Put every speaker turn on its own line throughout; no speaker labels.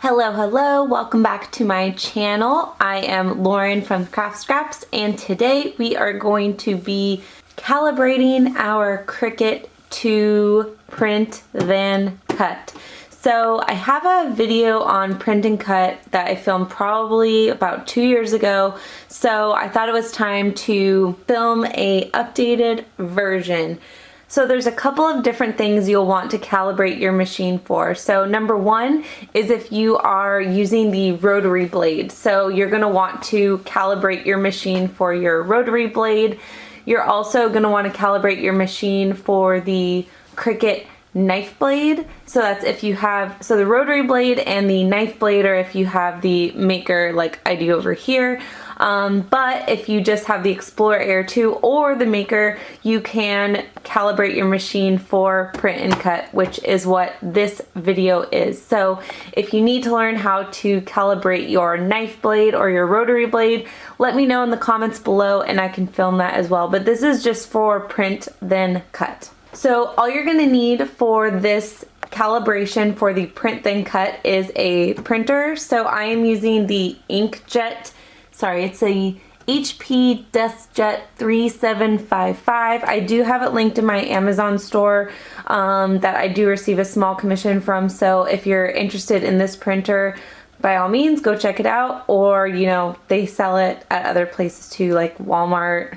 Hello, welcome back to my channel. I am Lauren from Craft Scraps, and today we are going to be calibrating our Cricut to print then cut. So I have a video on print and cut that I filmed probably about 2 years ago, so I thought it was time to film a updated version. So there's a couple of different things you'll want to calibrate your machine for. So number one is if you are using the rotary blade. So you're going to want to calibrate your machine for your rotary blade. You're also going to want to calibrate your machine for the Cricut knife blade. So that's if you have, so the rotary blade and the knife blade, or if you have the maker like I do over here. But if you just have the Explorer Air 2 or the maker, you can calibrate your machine for print and cut, which is what this video is. So if you need to learn how to calibrate your knife blade or your rotary blade, let me know in the comments below and I can film that as well. But this is just for print then cut. So all you're gonna need for this calibration for the print then cut is a printer. So I am using the inkjet. Sorry, it's a HP DeskJet 3755. I do have it linked in my Amazon store that I do receive a small commission from. So if you're interested in this printer, by all means, go check it out. Or, you know, they sell it at other places too, like Walmart,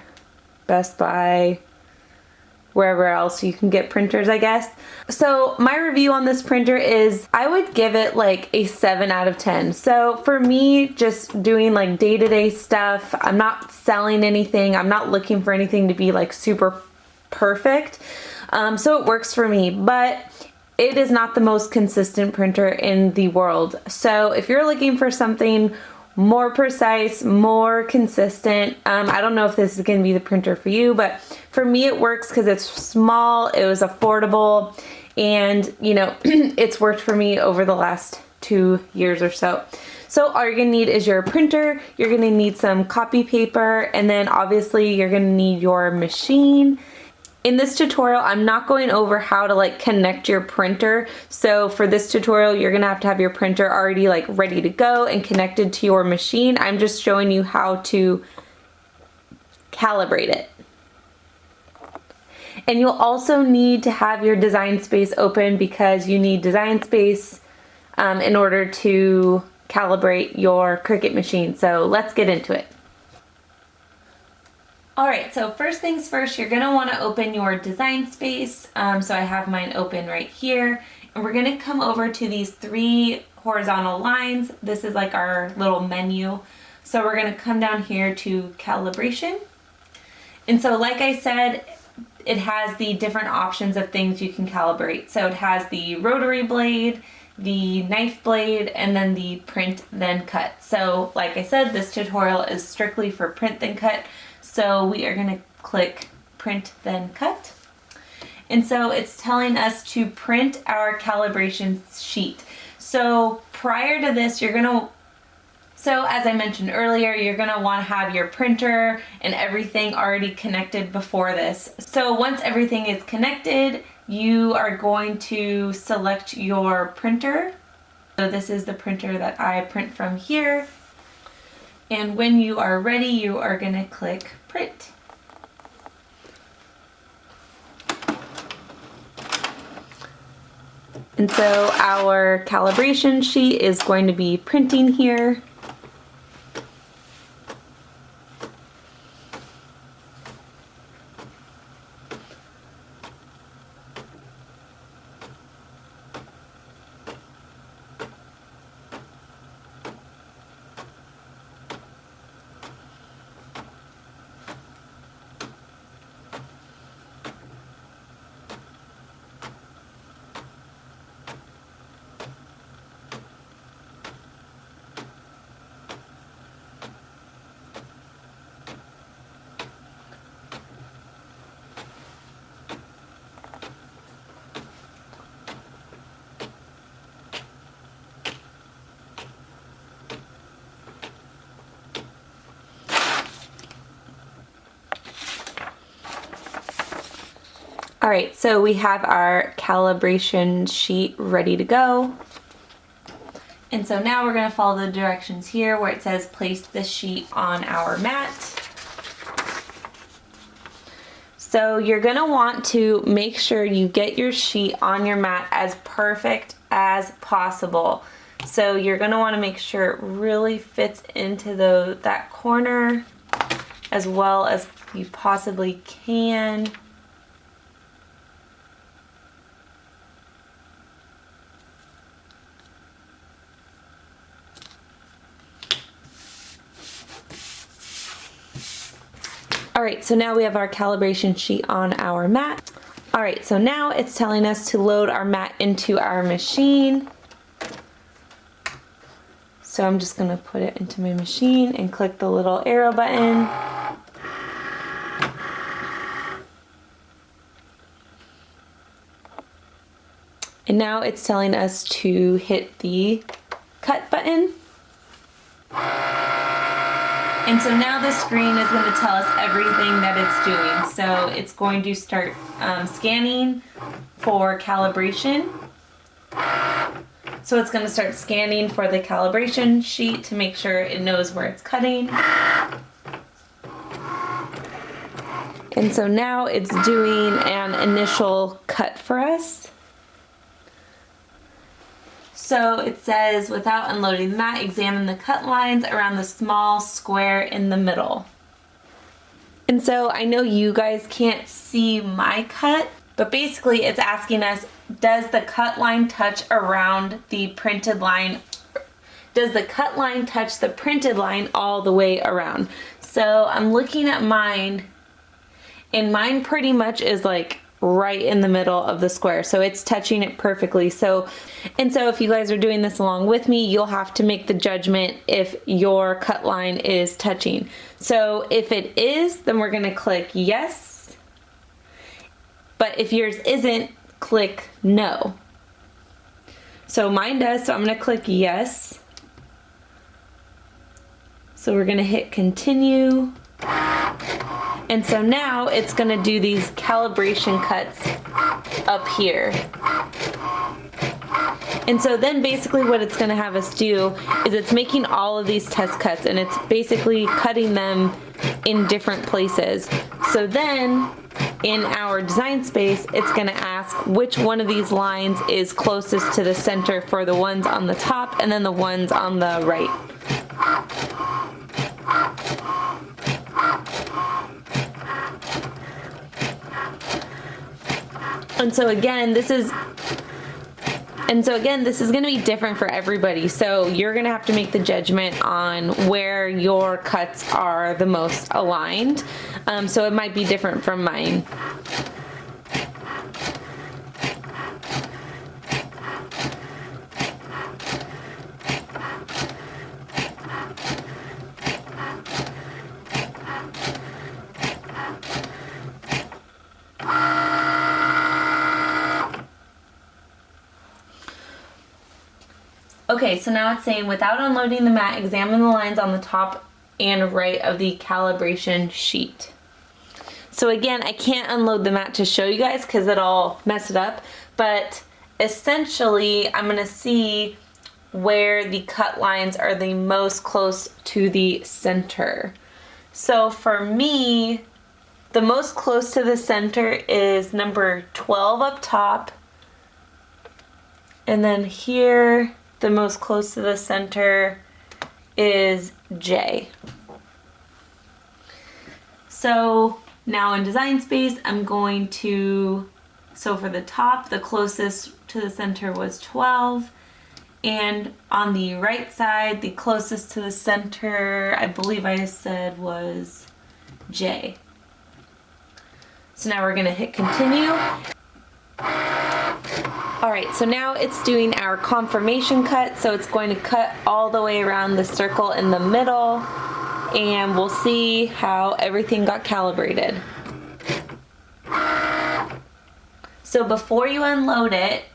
Best Buy, wherever else you can get printers, I guess. So my review on this printer is, I would give it like a 7 out of 10. So for me, just doing like day-to-day stuff, I'm not selling anything, I'm not looking for anything to be like super perfect. So it works for me, but it is not the most consistent printer in the world. So if you're looking for something more precise, more consistent. I don't know if this is going to be the printer for you, but for me it works because it's small, it was affordable, and you know, it's worked for me over the last 2 years or so. So all you're going to need is your printer, you're going to need some copy paper, and then obviously you're going to need your machine. In this tutorial, I'm not going over how to like connect your printer. So for this tutorial, you're gonna have to have your printer already like ready to go and connected to your machine. I'm just showing you how to calibrate it. And you'll also need to have your design space open because you need design space in order to calibrate your Cricut machine. So let's get into it. Alright, so first things first, you're going to want to open your design space. So I have mine open right here. And we're going to come over to these 3 horizontal lines. This is like our little menu. So we're going to come down here to calibration. And so like I said, it has the different options of things you can calibrate. So it has the rotary blade, the knife blade, and then the print then cut. So like I said, this tutorial is strictly for print then cut. So we are going to click print then cut. And so it's telling us to print our calibration sheet. So prior to this, so as I mentioned earlier, you're going to want to have your printer and everything already connected before this. So once everything is connected, you are going to select your printer. So this is the printer that I print from here. And when you are ready, you are going to click print. And so our calibration sheet is going to be printing here. Alright, so we have our calibration sheet ready to go. And so now we're going to follow the directions here where it says place the sheet on our mat. So you're going to want to make sure you get your sheet on your mat as perfect as possible. So you're going to want to make sure it really fits into that corner as well as you possibly can. Alright, so now we have our calibration sheet on our mat. Alright, so now it's telling us to load our mat into our machine. So I'm just going to put it into my machine and click the little arrow button. And now it's telling us to hit the cut button. And so now the screen is going to tell us everything that it's doing. So it's going to start scanning for calibration. So it's going to start scanning for the calibration sheet to make sure it knows where it's cutting. And so now it's doing an initial cut for us. So it says, without unloading the mat, examine the cut lines around the small square in the middle. And so I know you guys can't see my cut, but basically it's asking us, does the cut line touch around the printed line? Does the cut line touch the printed line all the way around? So I'm looking at mine, and mine pretty much is like right in the middle of the square, so it's touching it perfectly. So if you guys are doing this along with me, you'll have to make the judgment if your cut line is touching. So if it is, then we're going to click yes, but if yours isn't, click no. So mine does, so I'm going to click yes. So we're going to hit continue. And so now it's going to do these calibration cuts up here. And so then basically what it's going to have us do is it's making all of these test cuts, and it's basically cutting them in different places. So then in our design space, it's going to ask which one of these lines is closest to the center for the ones on the top and then the ones on the right. And so again, this is going to be different for everybody. So you're going to have to make the judgment on where your cuts are the most aligned. So it might be different from mine. Okay, so now it's saying, without unloading the mat, examine the lines on the top and right of the calibration sheet. So again, I can't unload the mat to show you guys because it'll mess it up, but essentially I'm going to see where the cut lines are the most close to the center. So for me, the most close to the center is number 12 up top, and then here the most close to the center is J. So now in design space, I'm going to, so for the top, the closest to the center was 12. And on the right side, the closest to the center, I believe I said was J. So now we're gonna hit continue. All right, so now it's doing our confirmation cut. So it's going to cut all the way around the circle in the middle, and we'll see how everything got calibrated. So before you unload it,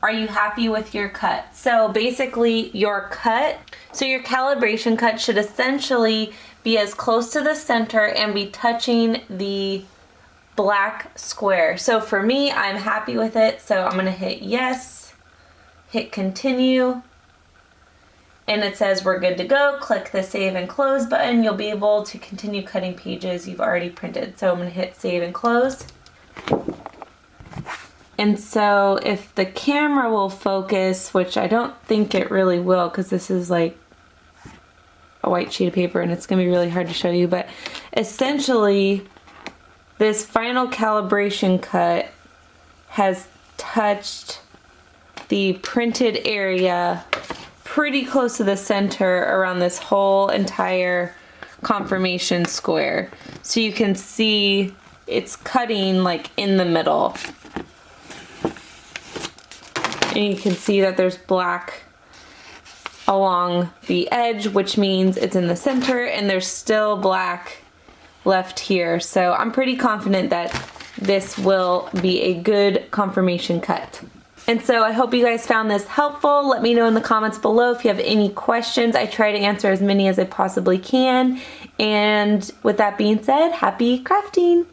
are you happy with your cut? So basically your cut, so your calibration cut should essentially be as close to the center and be touching the black square. So for me, I'm happy with it. So I'm gonna hit yes, hit continue. and it says we're good to go. Click the save and close button. You'll be able to continue cutting pages you've already printed. So I'm going to hit save and close. And so if the camera will focus, which I don't think it really will because this is like a white sheet of paper and it's going to be really hard to show you, but essentially this final calibration cut has touched the printed area pretty close to the center around this whole entire confirmation square. So you can see it's cutting like in the middle. And you can see that there's black along the edge, which means it's in the center, and there's still black left here. So I'm pretty confident that this will be a good confirmation cut. And so I hope you guys found this helpful. Let me know in the comments below if you have any questions. I try to answer as many as I possibly can. And with that being said, happy crafting!